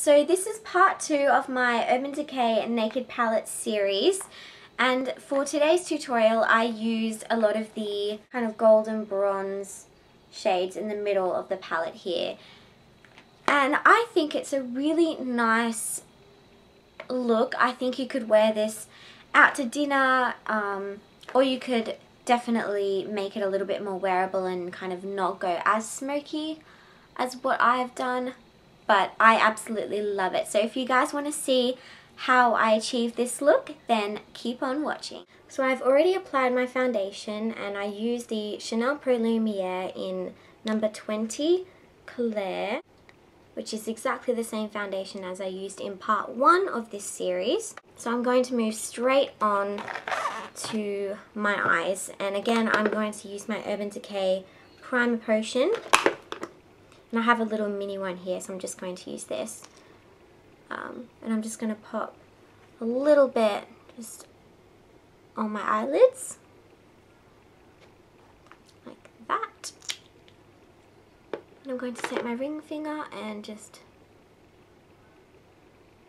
So this is part 2 of my Urban Decay Naked Palette series, and for today's tutorial I used a lot of the kind of golden bronze shades in the middle of the palette here, and I think it's a really nice look. I think you could wear this out to dinner, or you could definitely make it a little bit more wearable and kind of not go as smoky as what I've done, but I absolutely love it. So if you guys want to see how I achieve this look, then keep on watching. So I've already applied my foundation, and I use the Chanel Pro Lumiere in number 20 Claire, which is exactly the same foundation as I used in part 1 of this series. So I'm going to move straight on to my eyes, and again I'm going to use my Urban Decay Primer Potion, and I have a little mini one here, so I'm just going to use this, and I'm just going to pop a little bit just on my eyelids like that, and I'm going to take my ring finger and just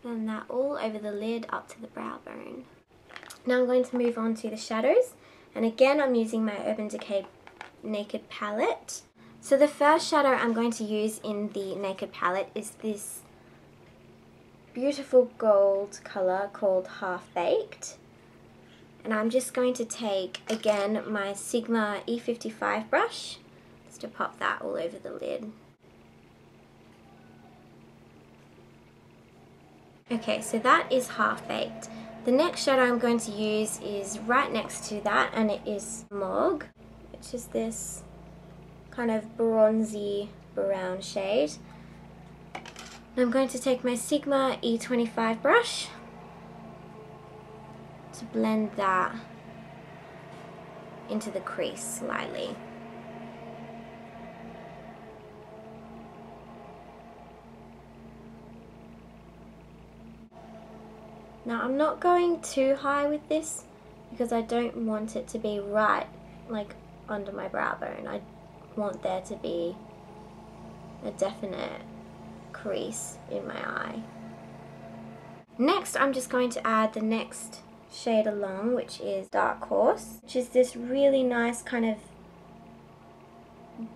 blend that all over the lid up to the brow bone. Now I'm going to move on to the shadows, and again I'm using my Urban Decay Naked Palette. So the first shadow I'm going to use in the Naked Palette is this beautiful gold colour called Half Baked. And I'm just going to take, again, my Sigma E55 brush, just to pop that all over the lid. Okay, so that is Half Baked. The next shadow I'm going to use is right next to that, and it is Smog, which is this kind of bronzy brown shade. And I'm going to take my Sigma E25 brush to blend that into the crease slightly. Now I'm not going too high with this because I don't want it to be right like under my brow bone. I want there to be a definite crease in my eye. Next I'm just going to add the next shade along, which is Dark Horse, which is this really nice kind of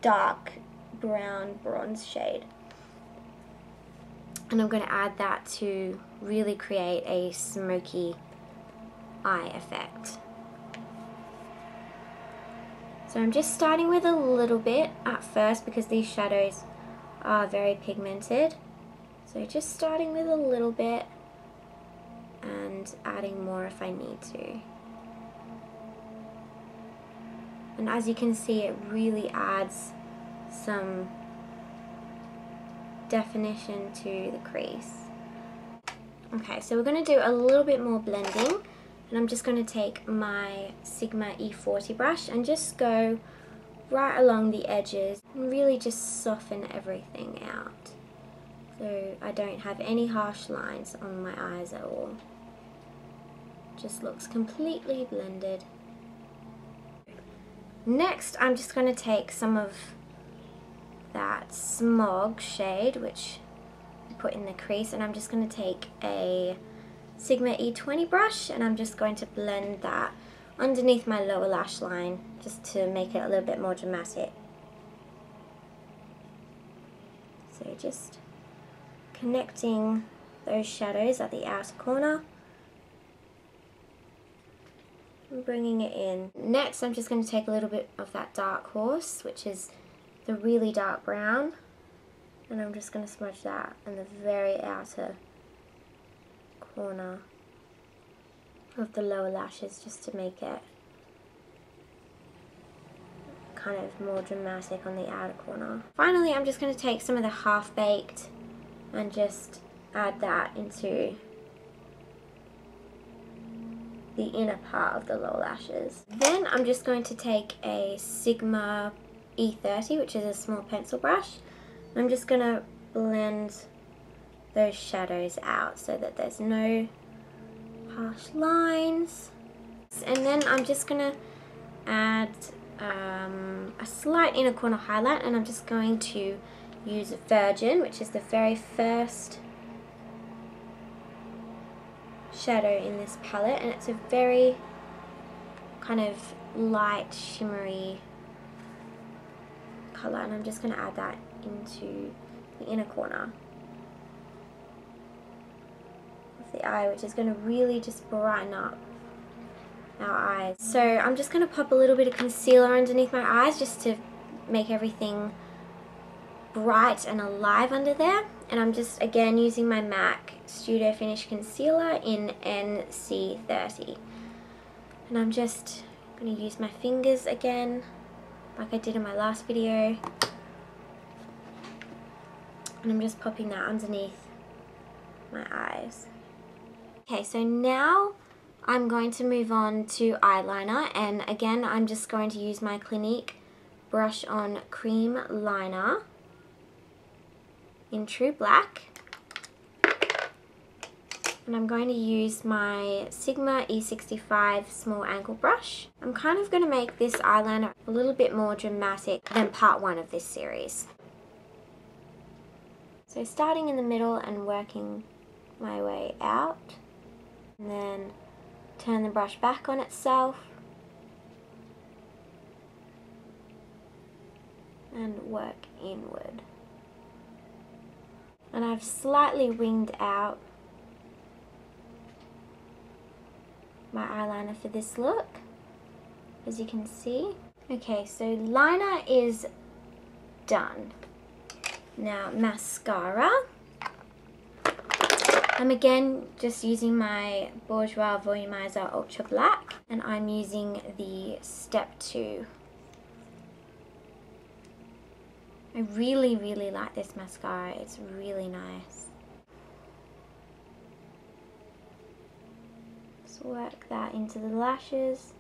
dark brown bronze shade. And I'm going to add that to really create a smoky eye effect. So I'm just starting with a little bit at first because these shadows are very pigmented. So just starting with a little bit and adding more if I need to. And as you can see, it really adds some definition to the crease. Okay, so we're going to do a little bit more blending, and I'm just going to take my Sigma E40 brush and just go right along the edges and really just soften everything out so I don't have any harsh lines on my eyes at all. Just looks completely blended. Next I'm just going to take some of that Smog shade, which I put in the crease, and I'm just going to take a Sigma E20 brush, and I'm just going to blend that underneath my lower lash line just to make it a little bit more dramatic. So just connecting those shadows at the outer corner and bringing it in. Next I'm just going to take a little bit of that Dark Horse, which is the really dark brown, and I'm just going to smudge that in the very outer corner of the lower lashes just to make it kind of more dramatic on the outer corner. Finally, I'm just going to take some of the Half Baked and just add that into the inner part of the lower lashes. Then I'm just going to take a Sigma E30, which is a small pencil brush. I'm just going to blend those shadows out so that there's no harsh lines. And then I'm just going to add a slight inner corner highlight, and I'm just going to use Virgin, which is the very first shadow in this palette, and it's a very kind of light shimmery colour, and I'm just going to add that into the inner corner of the eye, which is going to really just brighten up our eyes. So I'm just going to pop a little bit of concealer underneath my eyes just to make everything bright and alive under there. And I'm just again using my MAC Studio Finish Concealer in NC30. And I'm just going to use my fingers again, like I did in my last video. And I'm just popping that underneath my eyes. Okay, so now I'm going to move on to eyeliner, and again I'm just going to use my Clinique Brush On Cream Liner in True Black, and I'm going to use my Sigma E65 small angle brush. I'm kind of going to make this eyeliner a little bit more dramatic than part 1 of this series. So starting in the middle and working my way out, and then turn the brush back on itself and work inward. And I've slightly winged out my eyeliner for this look, as you can see. Okay, so liner is done. Now mascara. I'm again just using my Bourjois Volumizer Ultra Black, and I'm using the Step 2. I really like this mascara. It's really nice. Just work that into the lashes.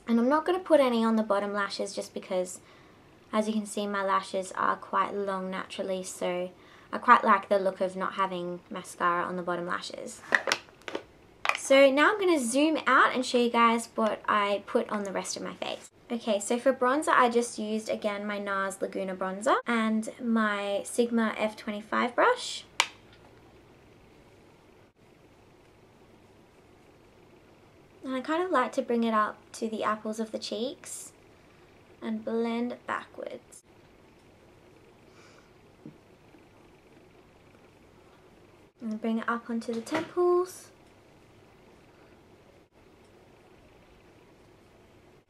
And I'm not going to put any on the bottom lashes just because, as you can see, my lashes are quite long naturally, so I quite like the look of not having mascara on the bottom lashes. So now I'm going to zoom out and show you guys what I put on the rest of my face. Okay, so for bronzer I just used again my NARS Laguna bronzer and my Sigma F25 brush. And I kind of like to bring it up to the apples of the cheeks and blend backwards. And bring it up onto the temples.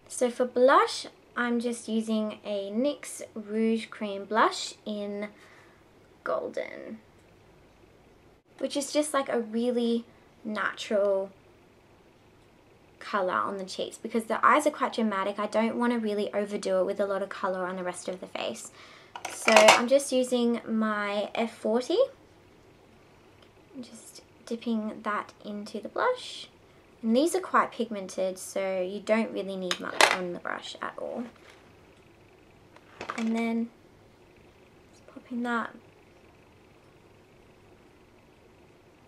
So for blush, I'm just using a NYX Rouge Cream blush in Golden, which is just like a really natural colour on the cheeks because the eyes are quite dramatic. I don't want to really overdo it with a lot of colour on the rest of the face. So I'm just using my F40, just dipping that into the blush. And these are quite pigmented, so you don't really need much on the brush at all. And then just popping that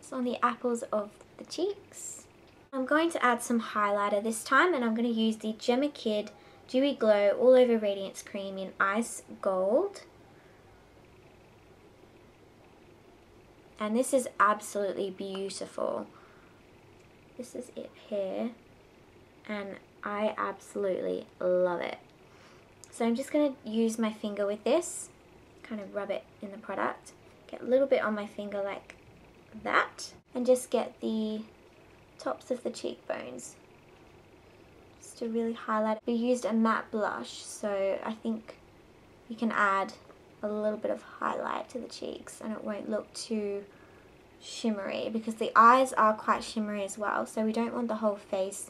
just on the apples of the cheeks. I'm going to add some highlighter this time, and I'm going to use the Gemma Kid Dewy Glow All Over Radiance Cream in Ice Gold. And this is absolutely beautiful. This is it here, and I absolutely love it. So I'm just going to use my finger with this, kind of rub it in the product, get a little bit on my finger like that, and just get the tops of the cheekbones just to really highlight. We used a matte blush, so I think you can add a little bit of highlight to the cheeks and it won't look too shimmery, because the eyes are quite shimmery as well, so we don't want the whole face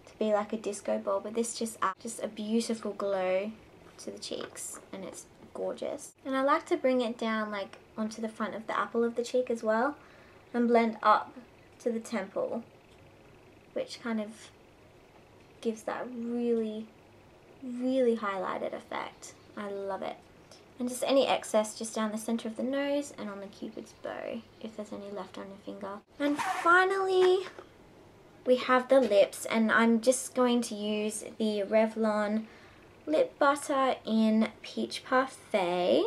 to be like a disco ball, but this just adds just a beautiful glow to the cheeks, and it's gorgeous. And I like to bring it down like onto the front of the apple of the cheek as well and blend up to the temple, which kind of gives that really highlighted effect. I love it. And just any excess just down the center of the nose and on the cupid's bow, if there's any left on your finger. And finally, we have the lips, and I'm just going to use the Revlon Lip Butter in Peach Parfait.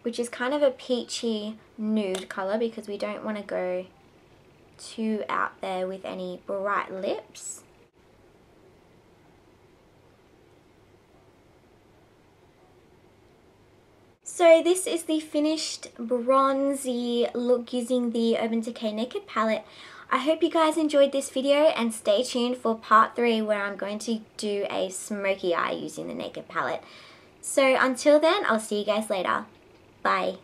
which is kind of a peachy nude colour because we don't want to go too out there with any bright lips. So this is the finished bronzy look using the Urban Decay Naked palette. I hope you guys enjoyed this video, and stay tuned for part 3 where I'm going to do a smoky eye using the Naked palette. So until then, I'll see you guys later. Bye.